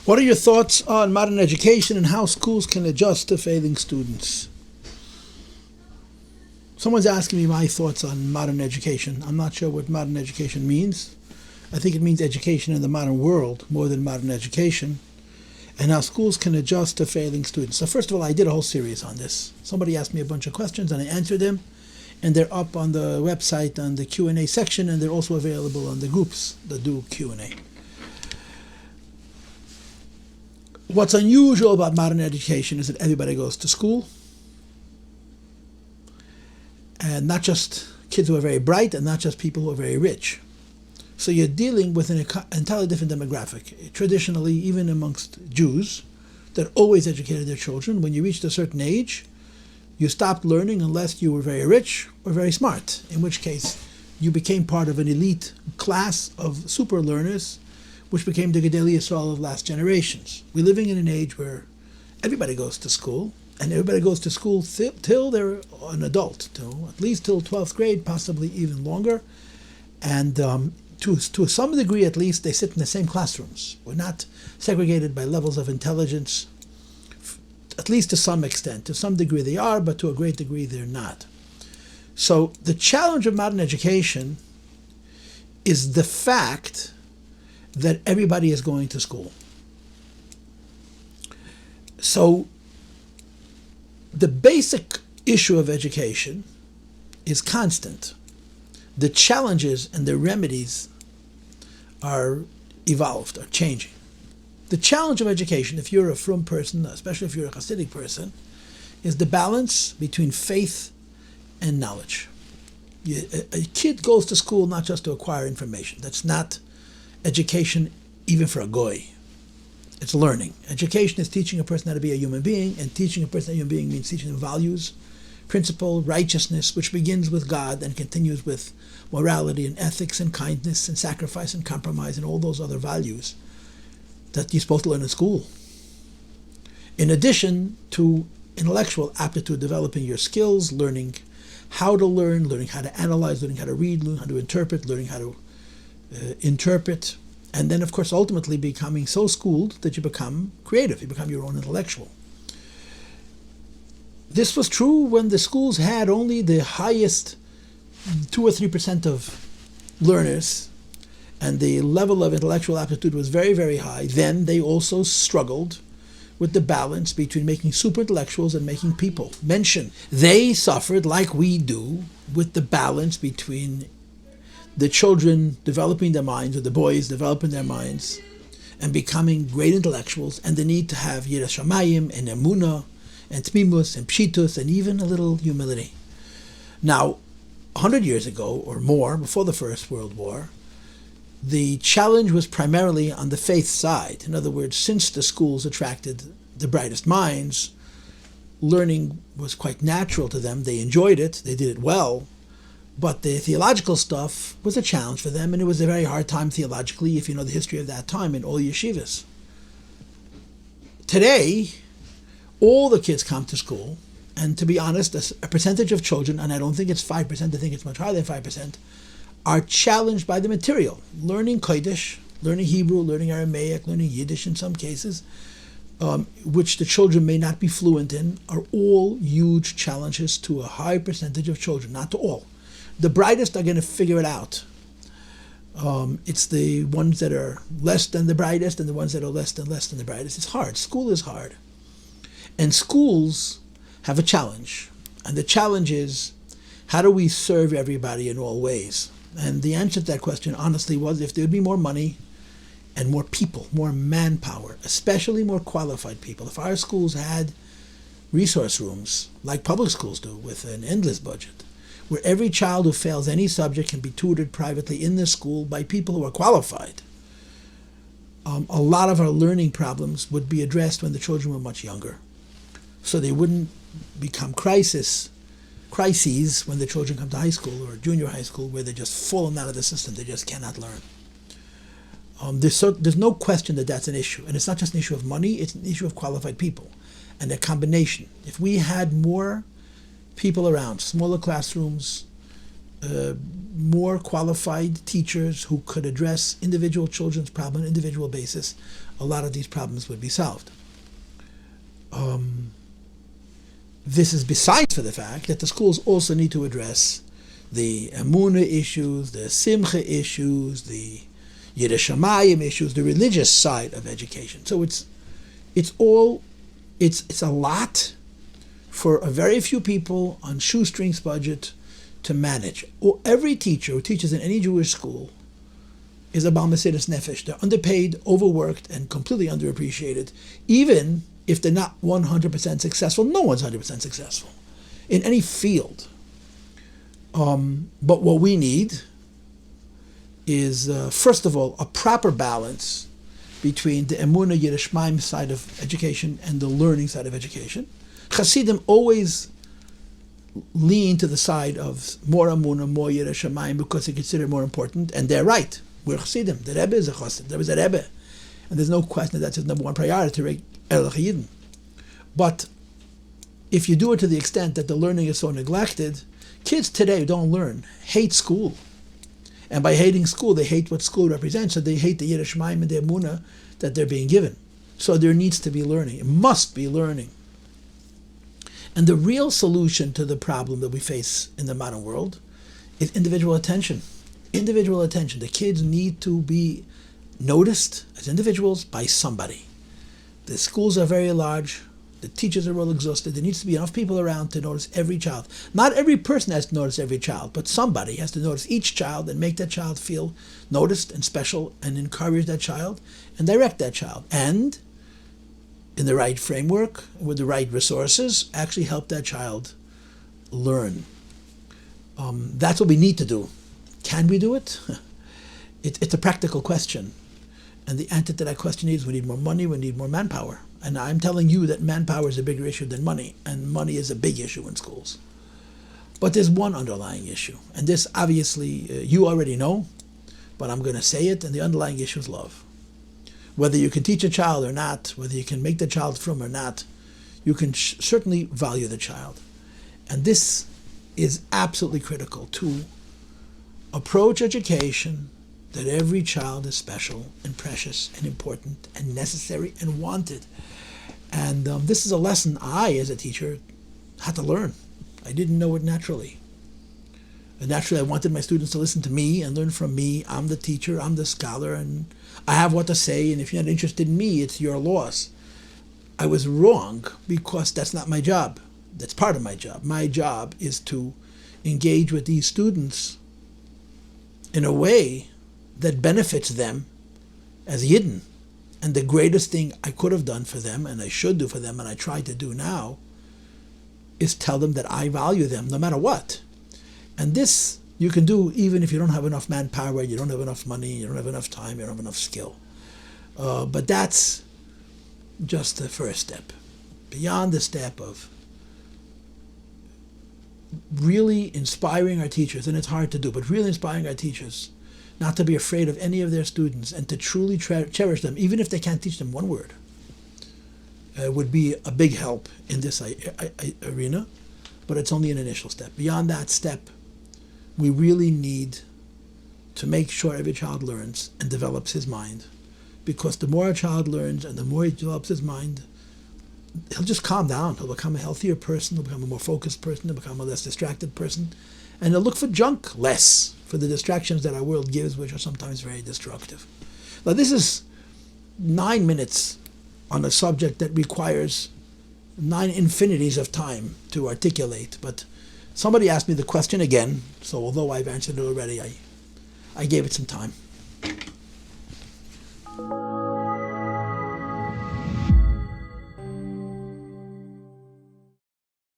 What are your thoughts on modern education and how schools can adjust to failing students? Someone's asking me my thoughts on modern education. I'm not sure what modern education means. I think it means education in the modern world more than modern education, and how schools can adjust to failing students. So first of all, I did a whole series on this. Somebody asked me a bunch of questions and I answered them, and they're up on the website on the Q&A section, and they're also available on the groups that do Q&A. What's unusual about modern education is that everybody goes to school, and not just kids who are very bright and not just people who are very rich. So you're dealing with an entirely different demographic. Traditionally, even amongst Jews that always educated their children, when you reached a certain age, you stopped learning unless you were very rich or very smart, in which case you became part of an elite class of super learners, which became the Gedolei Yisrael of last generations. We're living in an age where everybody goes to school, and everybody goes to school till they're an adult, at least till 12th grade, possibly even longer. And to some degree, at least, they sit in the same classrooms. We're not segregated by levels of intelligence, at least to some extent. To some degree they are, but to a great degree they're not. So the challenge of modern education is the fact that everybody is going to school. So the basic issue of education is constant. The challenges and the remedies are evolved, are changing. The challenge of education, if you're a frum person, especially if you're a Hasidic person, is the balance between faith and knowledge. A kid goes to school not just to acquire information. That's not education even for a goy. It's learning. Education is teaching a person how to be a human being, and teaching a person a human being means teaching them values, principle, righteousness, which begins with God and continues with morality and ethics and kindness and sacrifice and compromise and all those other values that you're supposed to learn in school. In addition to intellectual aptitude, developing your skills, learning how to learn, learning how to analyze, learning how to read, learning how to interpret, learning how to interpret, and then, of course, ultimately becoming so schooled that you become creative, you become your own intellectual. This was true when the schools had only the highest 2 or 3% of learners, and the level of intellectual aptitude was very, very high. Then they also struggled with the balance between making super intellectuals and making people. They suffered, like we do, with the balance between the children developing their minds, or the boys developing their minds and becoming great intellectuals, and the need to have Yiras Shamayim and Emunah and Tmimus and Pshitus and even a little humility. Now, 100 years ago or more, before the First World War, the challenge was primarily on the faith side. In other words, since the schools attracted the brightest minds, learning was quite natural to them. They enjoyed it, they did it well, but the theological stuff was a challenge for them, and it was a very hard time theologically, if you know the history of that time, in all yeshivas. Today, all the kids come to school, and to be honest, a percentage of children, and I don't think it's 5%, I think it's much higher than 5%, are challenged by the material. Learning Kodesh, learning Hebrew, learning Aramaic, learning Yiddish in some cases, which the children may not be fluent in, are all huge challenges to a high percentage of children, not to all. The brightest are going to figure it out. It's the ones that are less than the brightest and the ones that are less than the brightest. It's hard. School is hard. And schools have a challenge. And the challenge is, how do we serve everybody in all ways? And the answer to that question, honestly, was if there would be more money and more people, more manpower, especially more qualified people. If our schools had resource rooms, like public schools do, with an endless budget, where every child who fails any subject can be tutored privately in the school by people who are qualified, a lot of our learning problems would be addressed when the children were much younger. So they wouldn't become crises when the children come to high school or junior high school, where they're just falling out of the system, they just cannot learn. There's no question that that's an issue. And it's not just an issue of money, it's an issue of qualified people and a combination. If we had more people around, smaller classrooms, more qualified teachers who could address individual children's problems on an individual basis, a lot of these problems would be solved. This is besides for the fact that the schools also need to address the Emunah issues, the Simcha issues, the Yiras Shamayim issues, the religious side of education. So it's a lot for a very few people on shoestrings budget to manage. Every teacher who teaches in any Jewish school is a Bal Mesiras Nefesh. They're underpaid, overworked, and completely underappreciated. Even if they're not 100% successful, no one's 100% successful in any field. But what we need is, first of all, a proper balance between the Emunah Yiras Shamayim side of education and the learning side of education. Chassidim always lean to the side of more Emunah, more Yiras Shamayim, because they consider it more important, and they're right. We're Chassidim. The rebbe is a Chassid. There was a rebbe, and there's no question that that's his number one priority. But if you do it to the extent that the learning is so neglected, kids today who don't learn hate school. And by hating school, they hate what school represents, so they hate the Yiras Shamayim and the Emunah that they're being given. So there needs to be learning. It must be learning. And the real solution to the problem that we face in the modern world is individual attention. Individual attention. The kids need to be noticed as individuals by somebody. The schools are very large. The teachers are well exhausted. There needs to be enough people around to notice every child. Not every person has to notice every child, but somebody has to notice each child and make that child feel noticed and special and encourage that child and direct that child. And in the right framework, with the right resources, actually help that child learn. That's what we need to do. Can we do it? It's a practical question. And the answer to that question is we need more money, we need more manpower. And I'm telling you that manpower is a bigger issue than money, and money is a big issue in schools. But there's one underlying issue, and this obviously you already know, but I'm going to say it, and the underlying issue is love. Whether you can teach a child or not, whether you can make the child from or not, you can certainly value the child. And this is absolutely critical to approach education that every child is special and precious and important and necessary and wanted. And this is a lesson I, as a teacher, had to learn. I didn't know it naturally. And naturally, I wanted my students to listen to me and learn from me. I'm the teacher, I'm the scholar, and I have what to say, and if you're not interested in me, it's your loss. I was wrong because that's not my job. That's part of my job. My job is to engage with these students in a way that benefits them as Yidden. And the greatest thing I could have done for them, and I should do for them, and I try to do now, is tell them that I value them no matter what. And this you can do even if you don't have enough manpower, you don't have enough money, you don't have enough time, you don't have enough skill. But that's just the first step. Beyond the step of really inspiring our teachers, and it's hard to do, but really inspiring our teachers not to be afraid of any of their students and to truly cherish them, even if they can't teach them one word, would be a big help in this arena. But it's only an initial step. Beyond that step, we really need to make sure every child learns and develops his mind. Because the more a child learns and the more he develops his mind, he'll just calm down. He'll become a healthier person. He'll become a more focused person. He'll become a less distracted person. And he'll look for junk less, for the distractions that our world gives, which are sometimes very destructive. Now, this is 9 minutes on a subject that requires 9 infinities of time to articulate. But somebody asked me the question again, so although I've answered it already, I gave it some time.